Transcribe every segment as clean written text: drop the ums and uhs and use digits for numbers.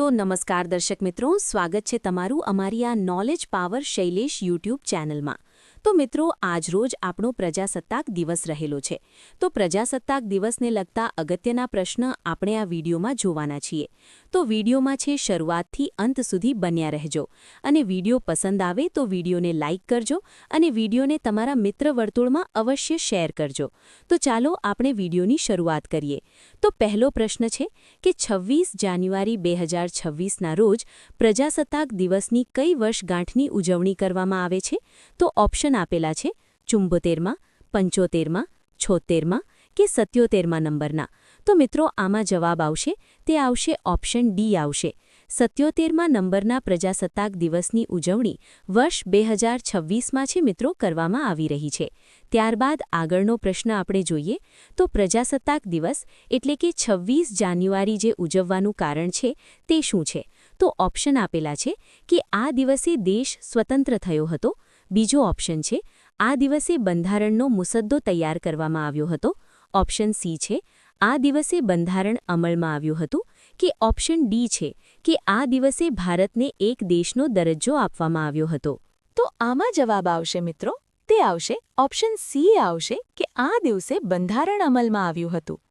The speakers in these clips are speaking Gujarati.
તો નમસ્કાર દર્શક મિત્રો, સ્વાગત છે તમારું અમારી આ નોલેજ પાવર શૈલેષ યુટ્યુબ ચેનલમાં। તો મિત્રો, આજરોજ આપણો પ્રજાસત્તાક દિવસ રહેલો છે। તો પ્રજાસત્તાક દિવસને લગતા અગત્યના પ્રશ્ન આપણે આ વિડીયોમાં જોવાના છીએ। તો વિડીયોમાં છે શરૂઆતથી અંત સુધી બન્યા રહેજો અને વિડીયો પસંદ આવે તો વિડીયોને લાઇક કરજો અને વિડીયોને તમારા મિત્ર વર્તુળમાં અવશ્ય શેર કરજો। તો ચાલો આપણે વિડીયોની શરૂઆત કરીએ। તો પહેલો પ્રશ્ન છે કે 26 જાન્યુઆરી 2026ના રોજ પ્રજાસત્તાક દિવસની કઈ વર્ષગાંઠની ઉજવણી કરવામાં આવે છે? તો ઓપ્શન આપેલા છે 74માં, 75માં, 76માં કે 77માં નંબરના। તો મિત્રો, આમાં જવાબ આવશે તે આવશે ઓપ્શન ડી આવશે। 77માં નંબરના પ્રજાસત્તાક દિવસની ઉજવણી વર્ષ 2026માં છે મિત્રો કરવામાં આવી રહી છે। ત્યારબાદ આગળનો પ્રશ્ન આપણે જોઈએ તો પ્રજાસત્તાક દિવસ એટલે કે 26 જાન્યુઆરી જે ઉજવવાનું કારણ છે તે શું છે? તો ઓપ્શન આપેલા છે કે આ દિવસે દેશ સ્વતંત્ર થયો હતો। બીજો ઓપ્શન છે આ દિવસે બંધારણનો મુસદ્દો તૈયાર કરવામાં આવ્યો હતો। ઓપ્શન સી છે આ દિવસે બંધારણ અમલમાં આવ્યું હતું કે ઓપ્શન ડી છે કે આ દિવસે ભારતને એક દેશનો દરજ્જો આપવામાં આવ્યો હતો। તો આમાં જવાબ આવશે મિત્રો, તે આવશે ઓપ્શન સી આવશે કે આ દિવસે બંધારણ અમલમાં આવ્યું હતું।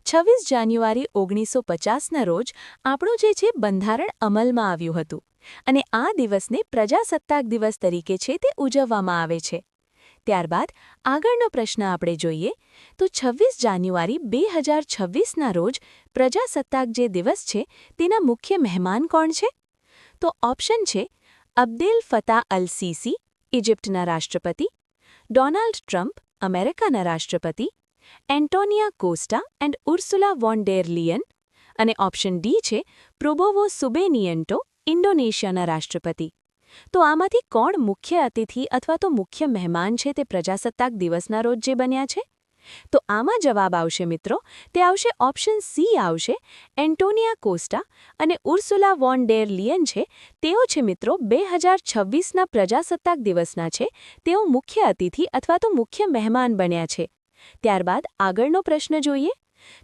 26 જાન્યુઆરી 1950ના રોજ આપણું જે છે બંધારણ અમલમાં આવ્યું હતું અને આ દિવસને પ્રજાસત્તાક દિવસ તરીકે છે તે ઉજવવામાં આવે છે। ત્યારબાદ આગળનો પ્રશ્ન આપણે જોઈએ તો 26 જાન્યુઆરી 2026ના રોજ પ્રજાસત્તાક જે દિવસ છે તેના મુખ્ય મહેમાન કોણ છે? તો ઓપ્શન છે અબ્દેલ ફતા અલ સીસી, ઇજિપ્તના રાષ્ટ્રપતિ; ડોનાલ્ડ ટ્રમ્પ, અમેરિકાના રાષ્ટ્રપતિ; એન્ટોનિયા કોસ્ટા એન્ડ ઉર્સુલા વોન ડેર લિયન; અને ઓપ્શન ડી છે પ્રોબોવો સુબેનિયન્ટો, ઇન્ડોનેશિયાના રાષ્ટ્રપતિ। તો આમાંથી કોણ મુખ્ય અતિથિ અથવા તો મુખ્ય મહેમાન છે તે પ્રજાસત્તાક દિવસના રોજ જે બન્યા છે? તો આમાં જવાબ આવશે મિત્રો, તે આવશે ઓપ્શન સી આવશે એન્ટોનિયા કોસ્ટા અને ઉર્સુલા વોન ડેર લિયન છે તેઓ છે મિત્રો 2026ના પ્રજાસત્તાક દિવસના છે તેઓ મુખ્ય અતિથિ અથવા તો મુખ્ય મહેમાન બન્યા છે। ત્યારબાદ આગળનો પ્રશ્ન જોઈએ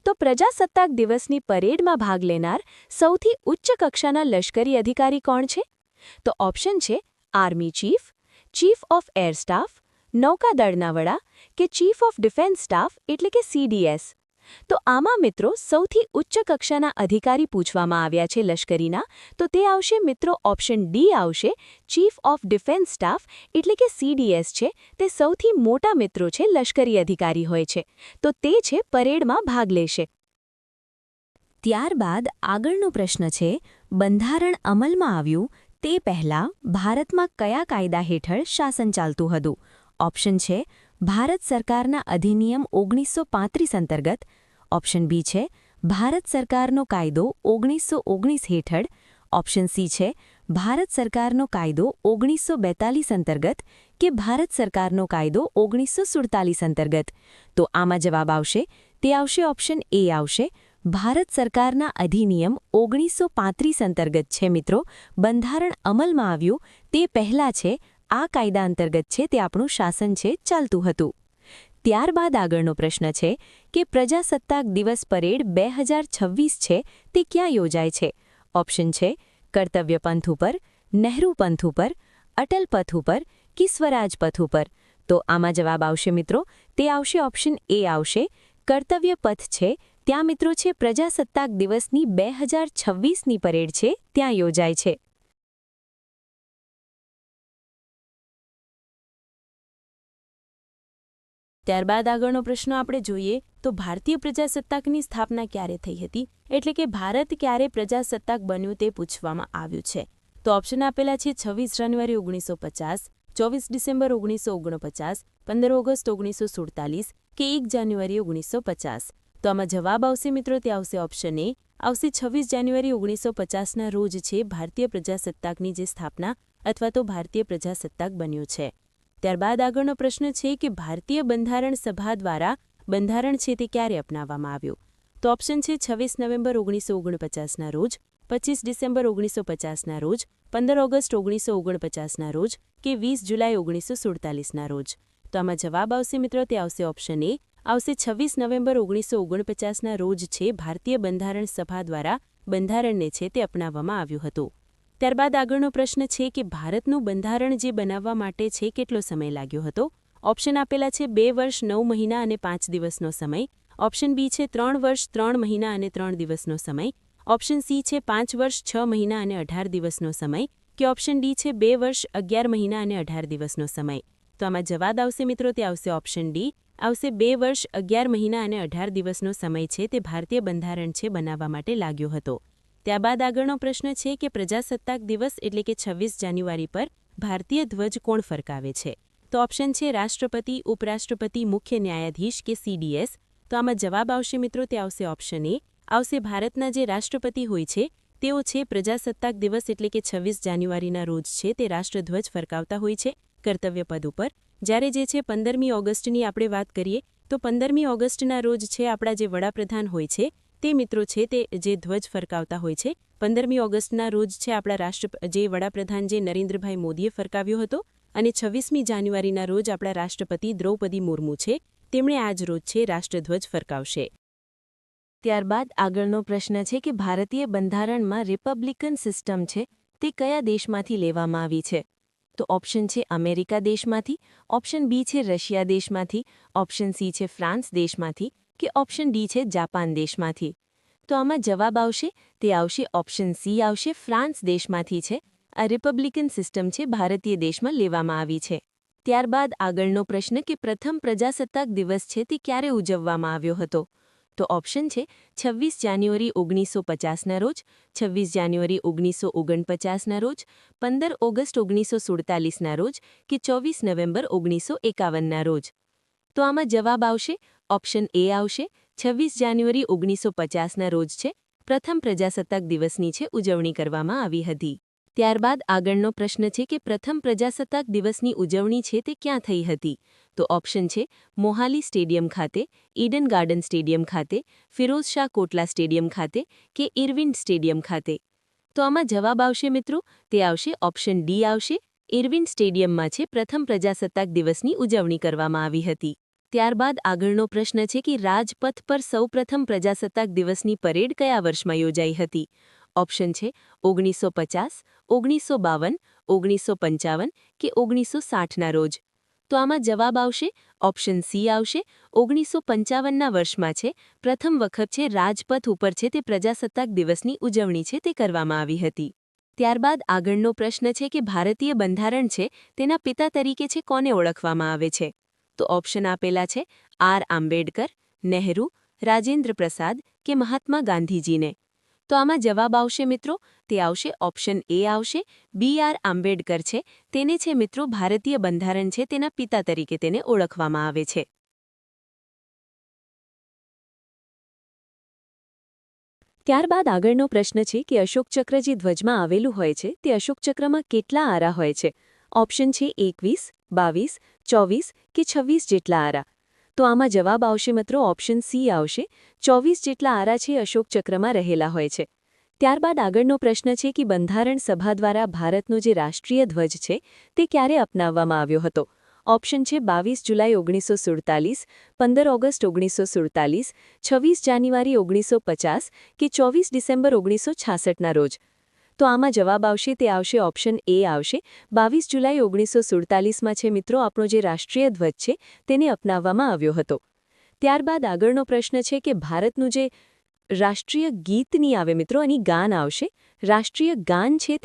તો પ્રજાસત્તાક દિવસની પરેડમાં ભાગ લેનાર સૌથી ઉચ્ચ કક્ષાના લશ્કરી અધિકારી કોણ છે? તો ઓપ્શન છે army chief, chief of air staff, નૌકાદળના વડા કે ચીફ ઓફ ડિફેન્સ સ્ટાફ એટલે કે CDS। તો આમાં મિત્રો સૌથી ઉચ્ચ કક્ષાના અધિકારી પૂછવામાં આવ્યા છે લશ્કરીના, તો તે આવશે મિત્રો ઓપ્શન ડી આવશે ચીફ ઓફ ડિફેન્સ સ્ટાફ એટલે કે CDS છે તે સૌથી મોટા મિત્રો છે લશ્કરી અધિકારી હોય છે, તો તે છે પરેડમાં ભાગ લેશે। ત્યારબાદ આગળનો પ્રશ્ન છે બંધારણ અમલમાં આવ્યું તે પહેલાં ભારતમાં કયા કાયદા હેઠળ શાસન ચાલતું હતું? ઓપ્શન છે ભારત સરકારના અધિનિયમ 1935 અંતર્ગત; ઓપ્શન બી છે ભારત સરકારનો કાયદો 1919 હેઠળ; ઓપ્શન સી છે ભારત સરકારનો કાયદો 1942 અંતર્ગત કે ભારત સરકારનો કાયદો 1947 અંતર્ગત। તો આમાં જવાબ આવશે તે આવશે ઓપ્શન એ આવશે ભારત સરકારના અધિનિયમ 1935 અંતર્ગત છે મિત્રો બંધારણ અમલમાં આવ્યું તે પહેલાં છે આ કાયદા અંતર્ગત છે તે આપણું શાસન છે ચાલતું હતું। ત્યારબાદ આગળનો પ્રશ્ન છે કે પ્રજાસત્તાક દિવસ પરેડ 2026 છે તે ક્યાં યોજાય છે? ઓપ્શન છે કર્તવ્ય પંથ ઉપર, નહેરુ પંથ ઉપર, અટલ પથ ઉપર કે સ્વરાજ પથ ઉપર। તો આમાં જવાબ આવશે મિત્રો, તે આવશે ઓપ્શન એ આવશે કર્તવ્ય પથ છે ત્યાં મિત્રો છે પ્રજાસત્તાક દિવસની 2026ની પરેડ છે ત્યાં યોજાય છે। ત્યારબાદ આગળનો પ્રશ્ન આપણે જોઈએ તો ભારતીય પ્રજાસત્તાકની સ્થાપના ક્યારે થઈ હતી, એટલે કે ભારત ક્યારે પ્રજાસત્તાક બન્યું તે પૂછવામાં આવ્યું છે। તો ઓપ્શન આપેલા છે 26 જાન્યુઆરી 1950, 24 ડિસેમ્બર 1949, 15 ઓગસ્ટ 1947 કે 1 જાન્યુઆરી 1950। તો આમાં જવાબ આવશે મિત્રો, તે આવશે ઓપ્શન એ આવશે 26 જાન્યુઆરી 1950ના રોજ છે ભારતીય પ્રજાસત્તાકની જે સ્થાપના અથવા તો ભારતીય પ્રજાસત્તાક બન્યું છે। ત્યારબાદ આગળનો પ્રશ્ન છે કે ભારતીય બંધારણ સભા દ્વારા બંધારણ છે તે ક્યારે અપનાવવામાં આવ્યું? તો ઓપ્શન છે 26 નવેમ્બર 1949ના રોજ, 25 ડિસેમ્બર 1950ના રોજ, 15 ઓગસ્ટ 1949ના રોજ કે 20 જુલાઈ 1947ના રોજ। તો આમાં જવાબ આવશે મિત્રો, તે આવશે ઓપ્શન એ આવશે 26 નવેમ્બર 1949ના રોજ છે ભારતીય બંધારણ સભા દ્વારા બંધારણને છે તે અપનાવવામાં આવ્યું હતું. ત્યારબાદ આગળનો પ્રશ્ન છે કે ભારતનું બંધારણ જે બનાવવા માટે છે કેટલો સમય લાગ્યો હતો. ઓપ્શન આપેલા છે 2 વર્ષ 9 મહિના અને 5 દિવસનો સમય. ઓપ્શન બી છે 3 વર્ષ 3 મહિના અને 3 દિવસનો સમય. ઓપ્શન સી છે 5 વર્ષ 6 મહિના અને 18 દિવસનો સમય કે ઓપ્શન ડી છે 2 વર્ષ 11 મહિના અને 18 દિવસનો સમય. તો આમાં જવાબ આવશે મિત્રો તે આવશે ઓપ્શન ડી. આવશે 2 વર્ષ 11 મહિના અને 18 દિવસનો સમય છે તે ભારતીય બંધારણ છે બનાવવા માટે લાગ્યો હતો. ત્યારબાદ આગળનો પ્રશ્ન છે કે પ્રજાસત્તાક દિવસ એટલે કે 26 જાન્યુઆરી પર ભારતીય ધ્વજ કોણ ફરકાવે છે. તો ઓપ્શન છે રાષ્ટ્રપતિ, ઉપરાષ્ટ્રપતિ, મુખ્ય ન્યાયાધીશ કે સીડીએસ. તો આમાં જવાબ આવશે મિત્રો તે આવશે ઓપ્શન એ. આવશે ભારતના જે રાષ્ટ્રપતિ હોય છે તેઓ છે પ્રજાસત્તાક દિવસ એટલે કે 26 જાન્યુઆરીના રોજ છે તે રાષ્ટ્રધ્વજ ફરકાવતા હોય છે કર્તવ્ય પદ ઉપર. જ્યારે જે છે 15મી ઓગસ્ટની આપણે વાત કરીએ તો 15મી ઓગસ્ટના રોજ છે આપણા જે વડાપ્રધાન હોય છે તે મિત્રો છે તે જે ધ્વજ ફરકાવતા હોય છે. 15મી ઓગસ્ટના રોજ છે આપણા જે વડાપ્રધાન જે નરેન્દ્રભાઈ મોદીએ ફરકાવ્યો હતો અને 26મી જાન્યુઆરીના રોજ આપણા રાષ્ટ્રપતિ દ્રૌપદી મુર્મુ છે તેમણે આજ રોજ છે રાષ્ટ્રધ્વજ ફરકાવશે. ત્યારબાદ આગળનો પ્રશ્ન છે કે ભારતીય બંધારણમાં રિપબ્લિકન સિસ્ટમ છે તે કયા દેશમાંથી લેવામાં આવી છે. તો ઓપ્શન છે અમેરિકા દેશમાંથી, ઓપ્શન બી છે રશિયા દેશમાંથી, ઓપ્શન સી છે ફ્રાન્સ દેશમાંથી કે ઓપ્શન ડી છે જાપાન દેશમાંથી. તો આમાં જવાબ આવશે તે આવશે ઓપ્શન સી આવશે ફ્રાન્સ દેશમાંથી છે. આ રિપબ્લિકન સિસ્ટમ છે ભારતીય દેશમાં લેવામાં આવી છે. ત્યારબાદ આગળનો પ્રશ્ન કે પ્રથમ પ્રજાસત્તાક દિવસ છે તે ક્યારે ઉજવવામાં આવ્યો હતો. તો ઓપ્શન છે 26 જાન્યુઆરી 1950ના રોજ, 26 જાન્યુઆરી 1949ના રોજ, 15 ઓગસ્ટ 1947ના રોજ કે 24 નવેમ્બર 1951ના રોજ. તો આમાં જવાબ આવશે ઓપ્શન એ આવશે 26 જાન્યુઆરી 1950ના રોજ છે પ્રથમ પ્રજાસત્તાક દિવસની છે ઉજવણી કરવામાં આવી હતી. ત્યારબાદ આગળનો પ્રશ્ન છે કે પ્રથમ પ્રજાસત્તાક દિવસની ઉજવણી છે તે ક્યાં થઈ હતી. તો ઓપ્શન છે મોહાલી સ્ટેડિયમ ખાતે, ઈડન ગાર્ડન સ્ટેડિયમ ખાતે, ફિરોઝ શાહ કોટલા સ્ટેડિયમ ખાતે કે ઇરવિન સ્ટેડિયમ ખાતે. તો આમાં જવાબ આવશે મિત્રો તે આવશે ઓપ્શન ડી આવશે ઇરવિન સ્ટેડિયમમાં છે પ્રથમ પ્રજાસત્તાક દિવસની ઉજવણી કરવામાં આવી હતી. ત્યારબાદ આગળનો પ્રશ્ન છે કે રાજપથ પર સૌપ્રથમ પ્રજાસત્તાક દિવસની પરેડ કયા વર્ષમાં યોજાઈ હતી. ઓપ્શન છે 1950, 1952, 1955 કે 1960ના રોજ. તો આમાં જવાબ આવશે ઓપ્શન સી આવશે 1955ના વર્ષમાં છે પ્રથમ વખત છે રાજપથ ઉપર છે તે પ્રજાસત્તાક દિવસની ઉજવણી છે તે કરવામાં આવી હતી. ત્યારબાદ આગળનો પ્રશ્ન છે કે ભારતીય બંધારણ છે તેના પિતા તરીકે છે કોને ઓળખવામાં આવે છે. તો ઓપ્શન આપેલા છે આર આંબેડકર, નહેરુ, રાજેન્દ્ર પ્રસાદ કે મહાત્મા ગાંધીજીને. તો આમાં જવાબ આવશે મિત્રો તે આવશે ઓપ્શન એ આવશે બી આર આંબેડકર છે તેને છે મિત્રો ભારતીય બંધારણ છે તેના પિતા તરીકે તેને ઓળખવામાં આવે છે. ત્યારબાદ આગળનો પ્રશ્ન છે કે અશોક ચક્ર જે ધ્વજમાં આવેલું હોય છે તે અશોક ચક્રમાં કેટલા આરા હોય છે. ઓપ્શન છે 21, 22, 24 કે 26 જેટલા આરા. તો આમાં જવાબ આવશે મિત્રો ઓપ્શન સી આવશે 24 જેટલા આરા છે અશોક ચક્રમાં રહેલા હોય છે. ત્યારબાદ આગળનો પ્રશ્ન છે કે બંધારણ સભા દ્વારા ભારતનો જે રાષ્ટ્રીય ધ્વજ છે તે ક્યારે અપનાવવામાં આવ્યો હતો. ઓપ્શન છે 22 જુલાઈ 1947, 15 ઓગસ્ટ 1947, 26 જાન્યુઆરી 1950 કે 24 ડિસેમ્બર 1966ના રોજ. તો આમાં જવાબ આવશે તે આવશે ઓપ્શન એ આવશે 22 જુલાઈ 1947માં છે મિત્રો આપણો જે રાષ્ટ્રીય ધ્વજ છે તેને અપનાવવામાં આવ્યો હતો. ત્યારબાદ આગળનો પ્રશ્ન છે કે ભારતનું જે રાષ્ટ્રીય ગીત નહીં આવે મિત્રો એની ગાન આવશે. રાષ્ટ્રીય ગાન છે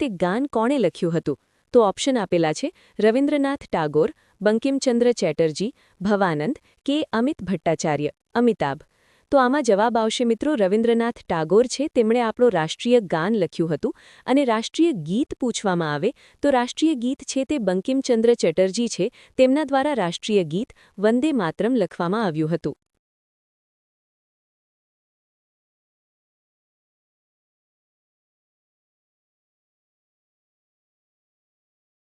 તે ગાન કોણે લખ્યું હતું. તો ઓપ્શન આપેલા છે રવિન્દ્રનાથ ટાગોર, બંકિમચંદ્ર ચેટર્જી, ભવાનંદ કે અમિત ભટ્ટાચાર્ય, અમિતાભ. તો આમાં જવાબ આવશે મિત્રો રવિન્દ્રનાથ ટાગોર છે તેમણે આપણો રાષ્ટ્રીય ગાન લખ્યું હતું. અને રાષ્ટ્રીય ગીત પૂછવામાં આવે તો રાષ્ટ્રીય ગીત છે તે બંકિમચંદ્ર ચેટર્જી છે તેમના દ્વારા રાષ્ટ્રીય ગીત વંદે માતરમ લખવામાં આવ્યું હતું.